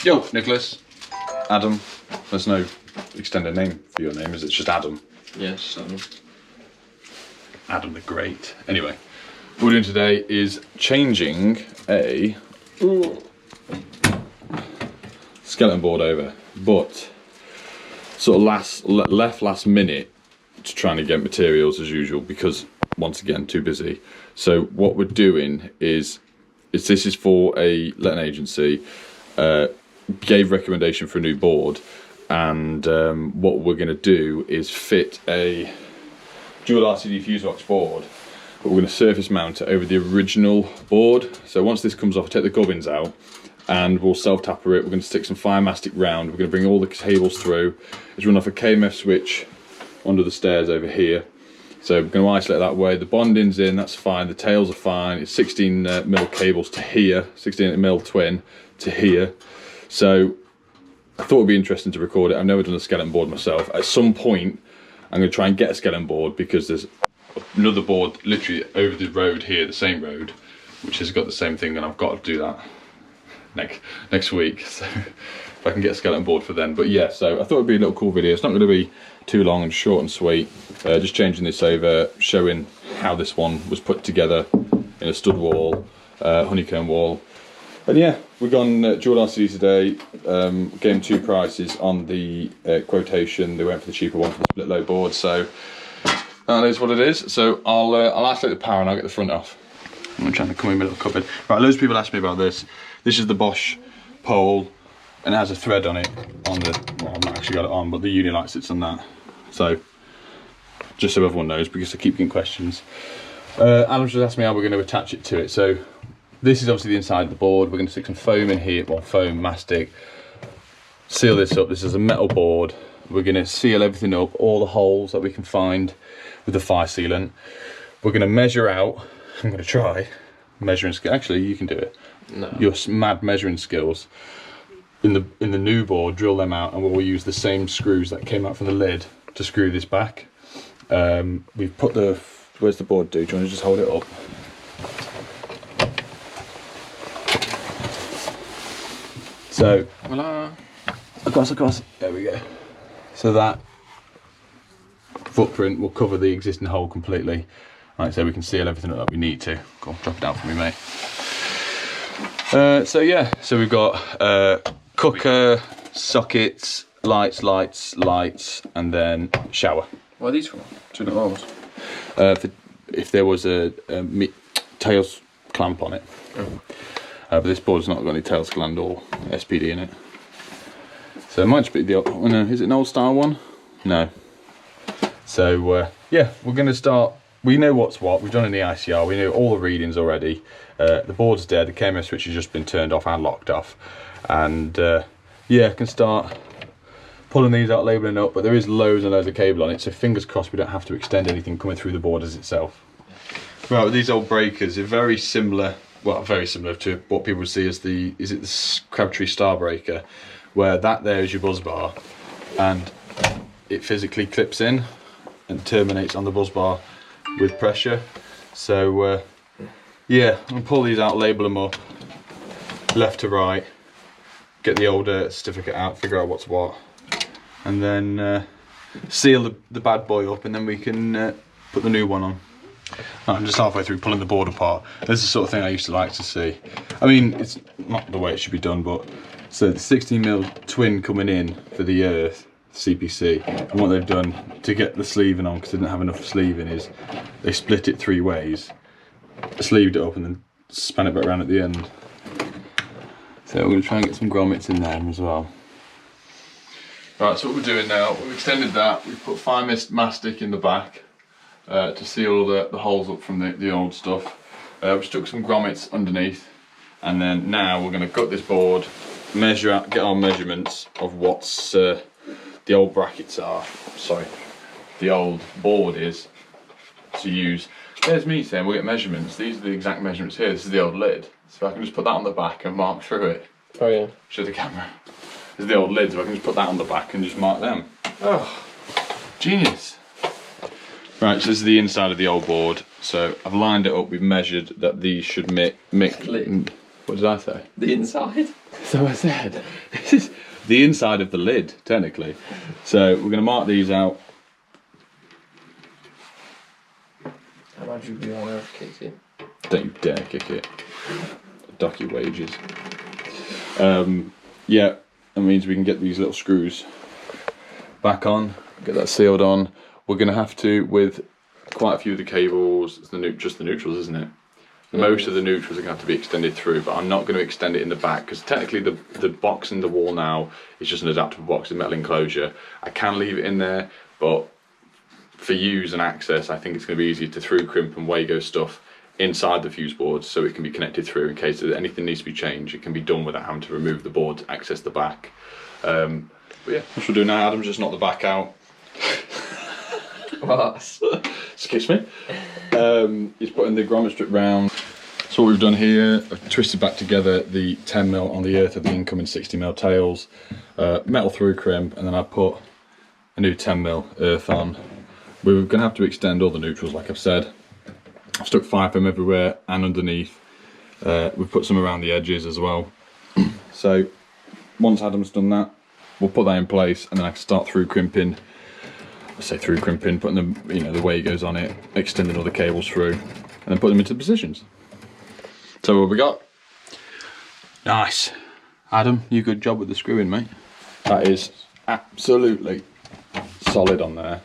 Yo, Nicholas. Adam. There's no extended name for your name, is it? It's just Adam. Yes, Adam. Adam the Great. Anyway, what we're doing today is changing a skeleton board over, but sort of left last minute to trying to get materials as usual because once again too busy. So what we're doing is this is for a letting agency. Gave recommendation for a new board, and what we're going to do is fit a dual RCD fuse box board, but we're going to surface mount it over the original board. So once this comes off, I'll take the gubbins out and we'll self-tapper it. We're going to stick some fire mastic round. We're going to bring all the cables through. It's run off a KMF switch under the stairs over here. So we're going to isolate that way. The bonding's in, that's fine. The tails are fine. It's 16mm cables to here, 16mm twin to here. So I thought it'd be interesting to record it. I've never done a skeleton board myself. At some point, I'm going to try and get a skeleton board because there's another board literally over the road here, the same road, which has got the same thing, and I've got to do that next week. So if I can get a skeleton board for then. But yeah, so I thought it'd be a little cool video. It's not going to be too long and short and sweet. Just changing this over, showing how this one was put together in a stud wall, honeycomb wall. And yeah, we've gone dual RCD today. Gave them two prices on the quotation. They went for the cheaper one for the split load board. So that is what it is. So I'll isolate the power and I'll get the front off. I'm trying to come in my little cupboard. Right, loads of people ask me about this. This is the Bosch pole, and it has a thread on it. On the, well, I've not actually got it on, but the uni light sits on that. So just so everyone knows, because I keep getting questions. Alan's just asked me how we're going to attach it to it. So this is obviously the inside of the board. We're going to stick some foam in here, well, foam, mastic. Seal this up. This is a metal board. We're going to seal everything up, all the holes that we can find with the fire sealant. We're going to measure out. I'm going to try measuring skill. Actually, you can do it. No. Your mad measuring skills. In the new board, drill them out, and we'll use the same screws that came out from the lid to screw this back. We've put the. Where's the board, dude? Do you want to just hold it up? So, voila. Across. There we go. So that footprint will cover the existing hole completely. Like I say, we can seal everything up that we need to. Go on, drop it down for me, mate. So yeah, so we've got cooker, sockets, lights, and then shower. What are these for? 2 holes. If there was a tails clamp on it. Oh. But this board's not got any tails gland or SPD in it. So it might just be the old, oh no, is it an old style one? No. So yeah, we're going to start. We know what's what. We've done in the ICR. We know all the readings already. The board's dead. The KMF switch has just been turned off and locked off. And yeah, can start pulling these out, labeling up. But there is loads and loads of cable on it. So fingers crossed we don't have to extend anything coming through the board as itself. Right, with these old breakers, they're very similar. Well, very similar to what people would see as the Crabtree Star Breaker, where that there is your buzz bar, and it physically clips in and terminates on the buzz bar with pressure. So yeah, I'll pull these out, label them up, left to right, get the old certificate out, figure out what's what, and then seal the bad boy up, and then we can put the new one on. I'm just halfway through pulling the board apart. This is the sort of thing I used to like to see. I mean, it's not the way it should be done, but so the 16mm twin coming in for the earth, CPC, and what they've done to get the sleeving on, because they didn't have enough sleeving, is they split it 3 ways, sleeved it up, and then span it back around at the end. So we're going to try and get some grommets in there as well. Right, so what we're doing now, we've extended that, we've put fire mastic in the back, to seal all the holes up from the old stuff. We stuck some grommets underneath, and then now we're going to gut this board, measure out, get our measurements of what's the old brackets are. Sorry, the old board is to use. There's me saying we'll get measurements. These are the exact measurements here. This is the old lid, so I can just put that on the back and mark through it. Oh yeah. Show the camera. This is the old lid, so I can just put that on the back and just mark them. Oh, genius. Right, so this is the inside of the old board. So I've lined it up, we've measured that these should mix. What did I say? The inside? So I said. This is the inside of the lid, technically. So we're going to mark these out. How much would you want to kick it? Don't you dare kick it. Dock your wages. Yeah, that means we can get these little screws back on, get that sealed on. We're going to have to, with quite a few of the cables, just the neutrals, isn't it? Most of the neutrals are going to have to be extended through, but I'm not going to extend it in the back because technically the box in the wall now is just an adaptable box, a metal enclosure. I can leave it in there, but for use and access, I think it's going to be easier to through crimp and Wago stuff inside the fuse boards so it can be connected through in case anything needs to be changed. It can be done without having to remove the board to access the back. But yeah, what we'll do now, Adam's just knocked the back out. What? Excuse me. He's putting the grommet strip round. So what we've done here, I've twisted back together the 10mm on the earth of the incoming 60mm tails, metal through crimp, and then I put a new 10mm earth on. We're going to have to extend all the neutrals, like I've said. I've stuck 5 of them everywhere and underneath. We've put some around the edges as well. So once Adam's done that, we'll put that in place, and then I can start through crimping. I say through crimping, putting the the Wagos on it, extending all the cables through, and then put them into positions. So what we got? Nice. Adam, you good job with the screwing, mate. That is absolutely solid on there.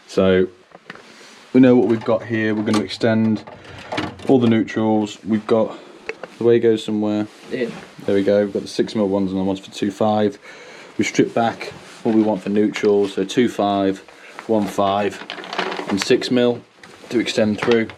So we know what we've got here. We're going to extend all the neutrals. We've got the Wagos somewhere. Yeah. There we go. We've got the 6mm ones and the ones for 2.5. We strip back what we want for neutrals. So 2.5, 1.5, and 6mm to extend through.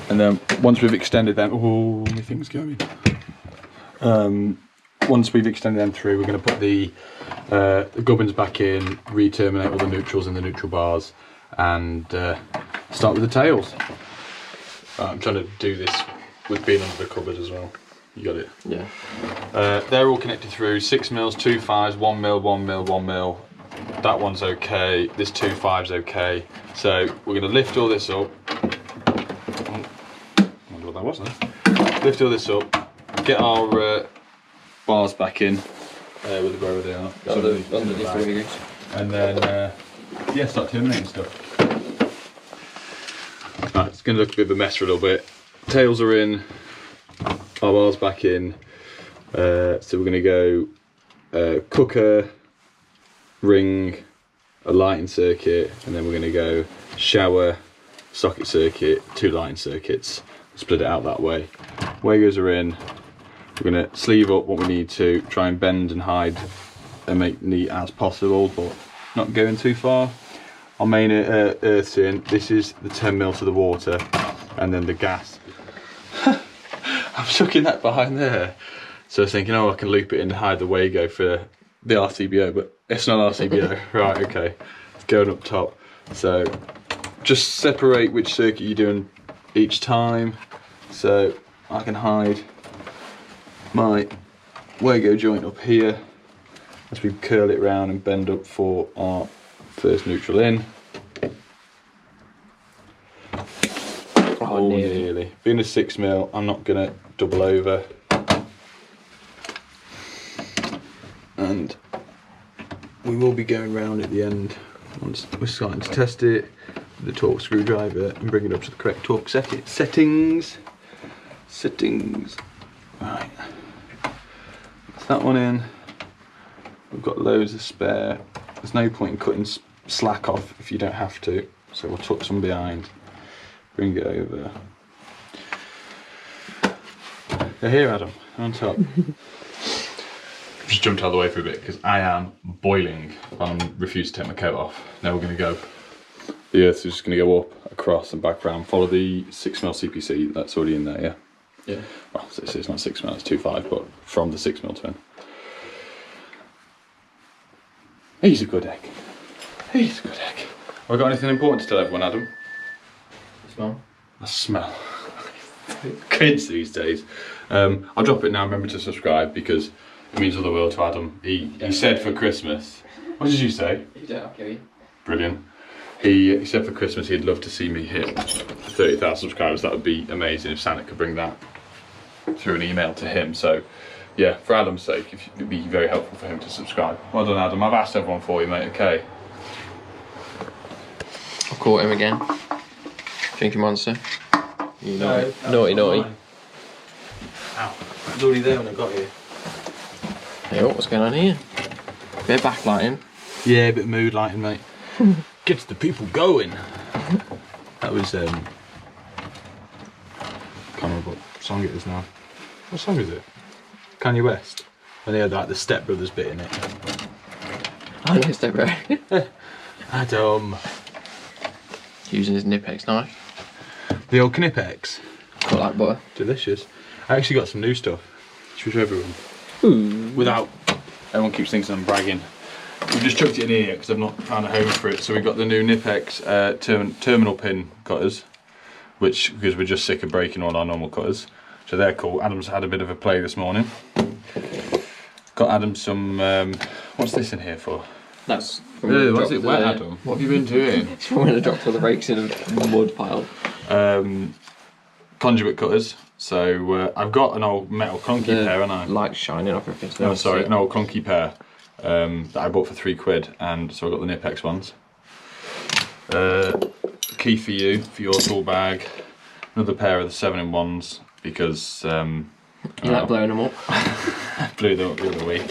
And then once we've extended them, oh, my thing's going. Once we've extended them through, we're going to put the gubbins back in, re-terminate all the neutrals in the neutral bars, and start with the tails. I'm trying to do this with being under the cupboard as well. You got it? Yeah. They're all connected through 6mm, 2.5s, 1mm, 1mm, 1mm. That one's okay. This 2.5's okay. So we're going to lift all this up. I wonder what that was then. Lift all this up. Get our bars back in with wherever they are. Underneath the riggers. And then yeah, start terminating stuff. Right, it's going to look a bit of a mess for a little bit. Tails are in, our bars back in. So we're going to go cooker, ring, a lighting circuit, and then we're going to go shower, socket circuit, 2 lighting circuits. Split it out that way. Wagos are in. We're going to sleeve up what we need to, try and bend and hide and make neat as possible, but not going too far. Our main earth's in. This is the 10mm to the water, and then the gas. I'm chucking that behind there. So I was thinking, oh, I can loop it in and hide the Wago for the RCBO, but it's not RCBO. Right, okay. It's going up top. So just separate which circuit you're doing each time. So I can hide my Wago joint up here as we curl it round and bend up for our first neutral in. Oh, nearly. Being a 6mm, I'm not going to double over. And we will be going round at the end once we're starting to test it with the torque screwdriver and bring it up to the correct torque settings. Right. That's that one in. We've got loads of spare. There's no point in cutting slack off if you don't have to. So we'll tuck some behind, bring it over. They're here, Adam, on top. Just jumped out of the way for a bit because I am boiling. I refuse to take my coat off. Now we're going to go. The earth is just going to go up, across and back round. Follow the 6mm CPC that's already in there, yeah? Yeah. Well, it's not 6mm, it's 2.5, but from the 6mm twin. He's a good egg. He's a good egg. Have I got anything important to tell everyone, Adam? Smell. A smell. Kids these days. I'll drop it now. Remember to subscribe because it means all the world to Adam. He said for Christmas. What did you say? You don't have to. Brilliant. He said for Christmas he'd love to see me hit 30,000 subscribers. That would be amazing if Santa could bring that through an email to him. So yeah, for Adam's sake, it'd be very helpful for him to subscribe. Well done, Adam. I've asked everyone for you, mate. Okay. I've caught him again. Drinking monster. You naughty. Naughty. Ow. It was already there when I got here. Hey, what's going on here? Bit of backlighting. Yeah, a bit of mood lighting, mate. Gets the people going. That was, can't remember what song it is now. What song is it? Kanye West. When they had like the Step Brothers bit in it. I know Step Bro. Adam. Using his Nipex knife. The old Knipex. Got that butter. Delicious. I actually got some new stuff. Should we show everyone? Ooh. Without, everyone keeps thinking I'm bragging. We've just chucked it in here because I've not found a home for it. So we've got the new Nipex terminal pin cutters, which, because we're just sick of breaking all our normal cutters. So they're cool. Adam's had a bit of a play this morning. Got Adam some, what's this in here for? That's from Ew, why is it wet, Adam? What have you been doing? It's from when I dropped all the rakes in a mud pile. Conduit cutters. So I've got an old metal clunky pair, haven't I? Light shining off everything. So No, sorry, an old clunky pair that I bought for £3, and so I got the Nipex ones. Key for you, for your tool bag. Another pair of the 7-in-1s because you like blowing them up. blew them up the other week.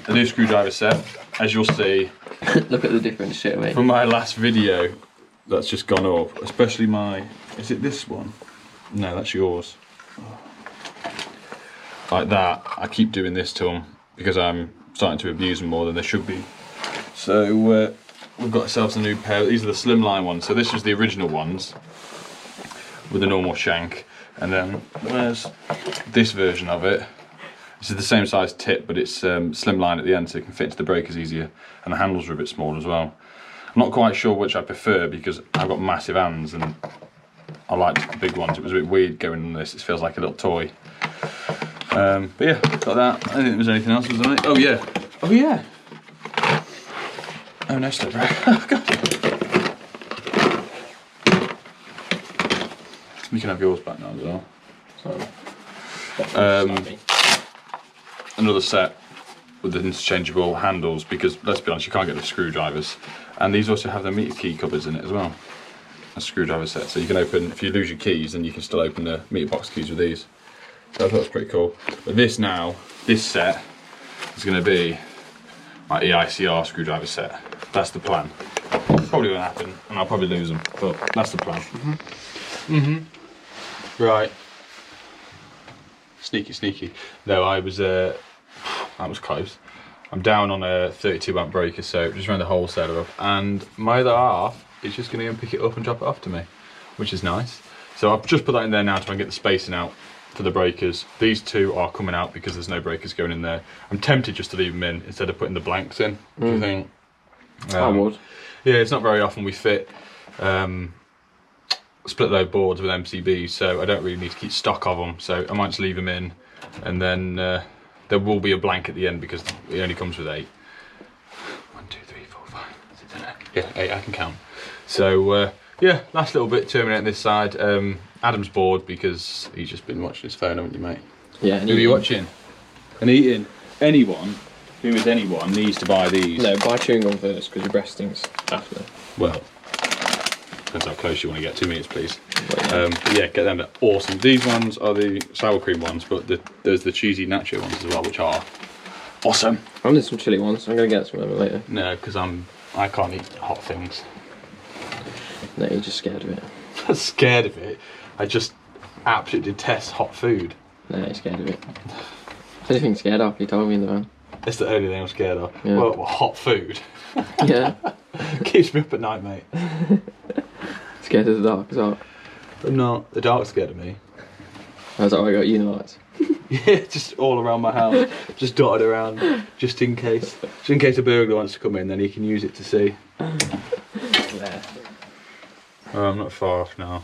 A new screwdriver set, as you'll see. Look at the difference straight away. From my last video, that's just gone up. Especially my, is it this one? No, that's yours. Like that, I keep doing this to them because I'm starting to abuse them more than they should be. So we've got ourselves a new pair. These are the slimline ones. So this was the original ones with a normal shank, and then there's this version of it. This is the same size tip, but it's slimline at the end, so it can fit into the breakers easier, and the handles are a bit small as well. I'm not quite sure which I prefer because I've got massive hands and I liked the big ones. It was a bit weird going on this. It feels like a little toy. But yeah, got that. I didn't think there was anything else, was there? Oh yeah. Oh yeah. Oh no, step back. Oh god. You can have yours back now as well. Sorry. Another set with the interchangeable handles because let's be honest, you can't get the screwdrivers. And these also have the meter key cupboards in it as well. A screwdriver set, so you can open, if you lose your keys, then you can still open the meter box keys with these. So I thought it was pretty cool. But this now, this set is going to be my EICR screwdriver set. That's the plan. Probably won't happen, and I'll probably lose them, but that's the plan. Right. Sneaky. No, I was, that was close. I'm down on a 32 amp breaker, so just ran the whole setup, and my other half is just going to go and pick it up and drop it off to me, which is nice. So I've just put that in there now to try and get the spacing out for the breakers. These two are coming out because there's no breakers going in there. I'm tempted just to leave them in instead of putting the blanks in. What do you think? I would. Yeah, it's not very often we fit split load boards with MCBs, so I don't really need to keep stock of them. So I might just leave them in, and then there will be a blank at the end because it only comes with 8. 1, 2, 3, 4, 5, 6, 7, 8. Yeah, 8. I can count. So yeah, last little bit terminating this side. Adam's bored because he's just been watching his phone, haven't you, mate? Yeah. Who are you watching? And eating. Anyone who is anyone needs to buy these. No, buy chewing gum first because your breath stinks after. Well, depends how close you want to get. 2 minutes, please. But yeah, get them. They're awesome. These ones are the sour cream ones, but there's the cheesy nacho ones as well, which are awesome. I'm doing some chili ones. I'm gonna get some of them later. No, because I can't eat hot things. No, you're just scared of it. I'm scared of it. I just absolutely detest hot food. No, you're scared of it. Anything scared of? You told me in the van. It's the only thing I'm scared of. Yeah. Well, hot food. Yeah. Keeps me up at night, mate. Scared of the dark as well. I'm not. The dark's scared of me. That's how I got unilights. Yeah, just all around my house, just dotted around, just in case. Just in case a burglar wants to come in, then he can use it to see. There. Oh, I'm not far off now.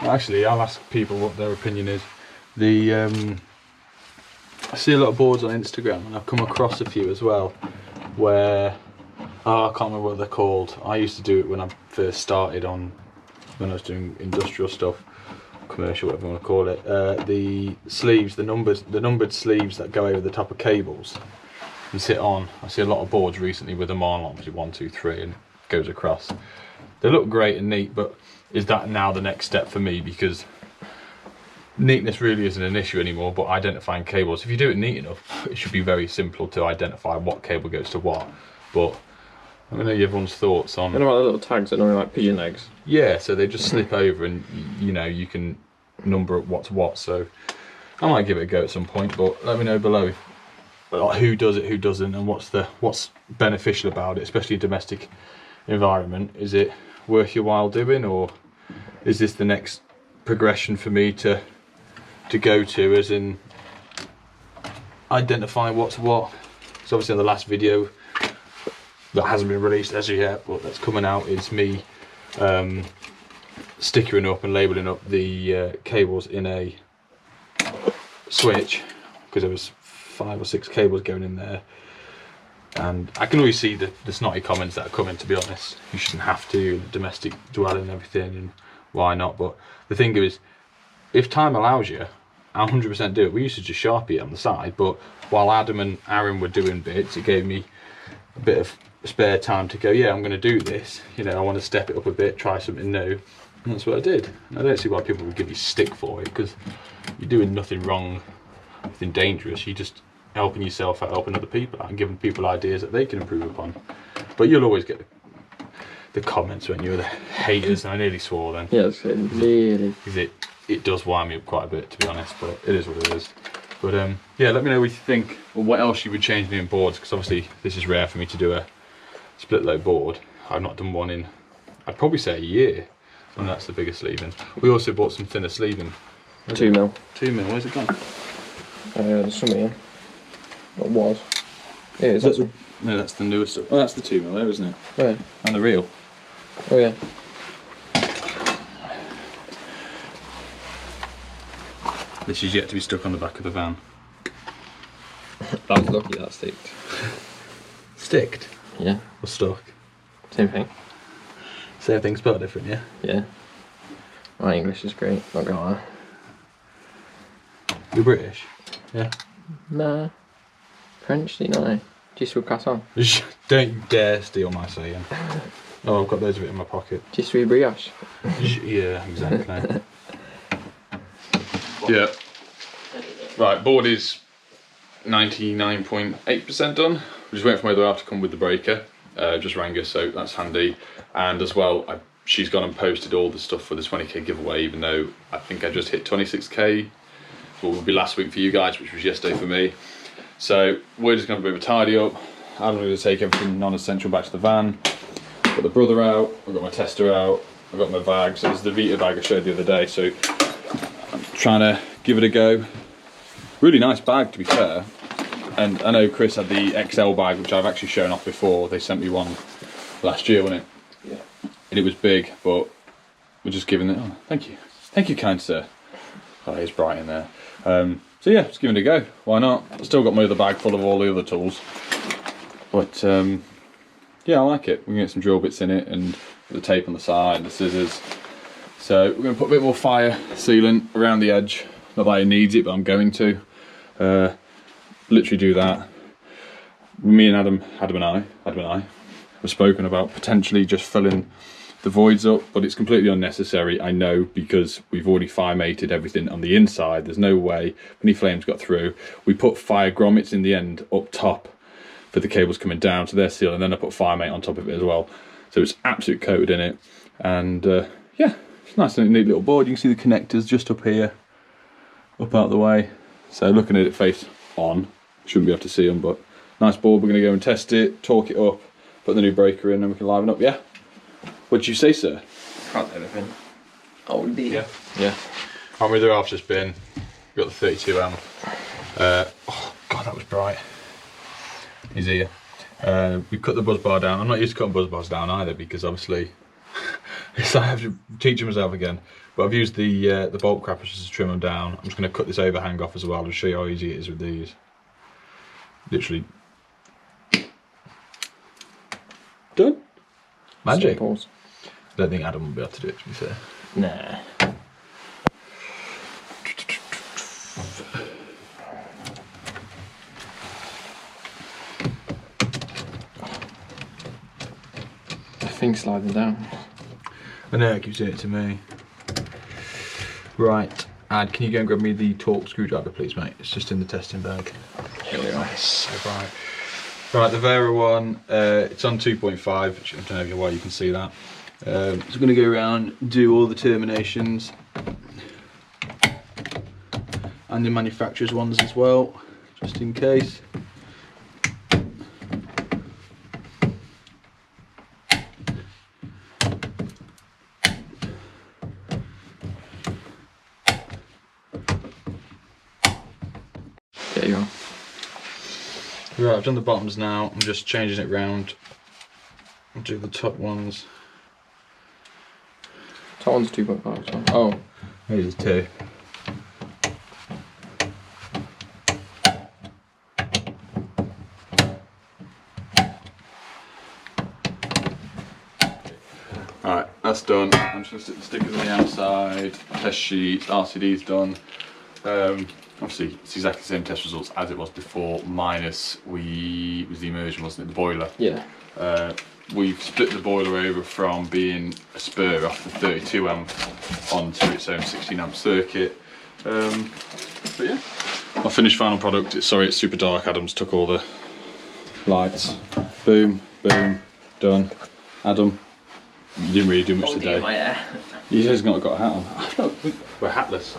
Actually, I'll ask people what their opinion is. The see a lot of boards on Instagram, and I've come across a few as well, where, oh, I can't remember what they're called. I used to do it when I first started when I was doing industrial stuff, commercial, whatever you want to call it. The sleeves, the numbered sleeves that go over the top of cables and sit on. I see a lot of boards recently with them on, obviously 1, 2, 3, and it goes across. They look great and neat, but is that now the next step for me? Because neatness really isn't an issue anymore, but identifying cables, if you do it neat enough, it should be very simple to identify what cable goes to what. But I don't know everyone's thoughts on... You know about the little tags that are normally like pigeon legs? Yeah, so they just slip over and, you know, you can number what's what. So I might give it a go at some point, but let me know below who does it, who doesn't, and what's beneficial about it, especially in domestic environment. Is it worth your while doing, or is this the next progression for me to go to, as in identify what's what? So obviously in the last video that hasn't been released as of yet, but that's coming out, is me stickering up and labelling up the cables in a switch, because there was 5 or 6 cables going in there, and I can always see the snotty comments that are coming, to be honest. You shouldn't have to, domestic dwelling and everything, and why not? But the thing is, if time allows you, I'll 100% do it. We used to just Sharpie it on the side, but while Adam and Aaron were doing bits, it gave me a bit of spare time to go, yeah, I'm going to do this, you know, I want to step it up a bit, try something new, and that's what I did. I don't see why people would give you stick for it, because you're doing nothing wrong, nothing dangerous. You're just helping yourself out, helping other people out, and giving people ideas that they can improve upon. But you'll always get the comments when you're the haters, and I nearly swore then. Yeah, it's really... Because it does wind me up quite a bit, to be honest, but it is what it is. But yeah, let me know what you think, or what else you would change in boards, because obviously this is rare for me to do a split load board. I've not done one in, I'd probably say, a year, and that's the biggest sleeving. We also bought some thinner sleeving. 2 mil. 2 mil, where's it gone? There's some here. What was? Yeah, is that some? No, that's the newest stuff. Oh, that's the 2 mil there, isn't it? Where? And the reel. Oh yeah. This is yet to be stuck on the back of the van. That was lucky that sticked. Sticked? Yeah. Or stuck? Same thing. Same thing, spelled different, yeah? Yeah. My English is great, not gonna lie. You're British? Yeah. Nah. French, do you know? Je suis croissant. Don't you dare steal my saying. Oh, I've got loads of it in my pocket. Je suis brioche. Yeah, exactly. Yeah. Right, board is 99.8% done. We're just waiting for my other half to come with the breaker. Just rang her, so that's handy. And as well, she's gone and posted all the stuff for the 20k giveaway, even though I think I just hit 26k. What would be last week for you guys, which was yesterday for me. So we're just going to have a bit of a tidy up. I'm going to take everything non-essential back to the van. Got the brother out, I've got my tester out, I've got my bag. So this is the Vita bag I showed the other day. So I'm trying to give it a go. Really nice bag, to be fair. And I know Chris had the XL bag, which I've actually shown off before. They sent me one last year, wasn't it? Yeah. And it was big, but we're just giving it. Oh, thank you. Thank you, kind sir. Oh, it's bright in there. So yeah, just giving it a go. Why not? I've still got my other bag full of all the other tools. But yeah, I like it. We can get some drill bits in it, and the tape on the side, the scissors. So we're going to put a bit more fire sealant around the edge. Not that it needs it, but I'm going to. Literally do that. Me and Adam and I have spoken about potentially just filling the voids up, but it's completely unnecessary, I know, because we've already fire mated everything on the inside. There's no way any flames got through. We put fire grommets in the end up top for the cables coming down to their seal, and then I put fire mate on top of it as well. So it's absolutely coated in it, and yeah, it's nice and neat little board. You can see the connectors just up here, up out the way. So looking at it face on, shouldn't be able to see them, but nice board. We're going to go and test it, torque it up, put the new breaker in, and we can liven up. Yeah. What'd you say, sir? Can't do anything. Oh dear. Yeah. Our other half's just been, got the 32 amp. Oh god, that was bright. He's here. We cut the buzz bar down. I'm not used to cutting buzz bars down either, because obviously I have to teach myself again. But I've used the bolt crappers to trim them down. I'm just going to cut this overhang off as well and show you how easy it is with these. Literally done. Magic. Pause. I don't think Adam will be able to do it, to be fair. Nah. The thing's sliding down. I know, it keeps doing it to me. Right, Ad, can you go and grab me the torque screwdriver, please, mate? It's just in the testing bag. Here we are. So bright. Right, the Vera one, it's on 2.5, which I don't know why you can see that. So I'm going to go around, do all the terminations, and the manufacturer's ones as well, just in case. There you are. Right, I've done the bottoms now, I'm just changing it round. I'll do the top ones. Top one's 2.5. So. Oh. These are 2. Alright, that's done. I'm just going to stick the stickers on the outside, test sheet, RCD's done. Obviously, it's exactly the same test results as it was before, minus was the immersion, wasn't it? The boiler. Yeah. We've split the boiler over from being a spur off the 32 amp onto its own 16 amp circuit. But yeah, my finished final product, it's super dark. Adam's took all the lights. Boom, boom, done. Adam, you didn't really do much today. My hair. You just not got a hat on. No, we're hatless.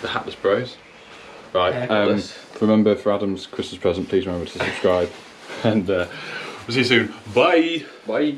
The hatless bros. Right, remember for Adam's Christmas present, please remember to subscribe. And we'll see you soon. Bye! Bye.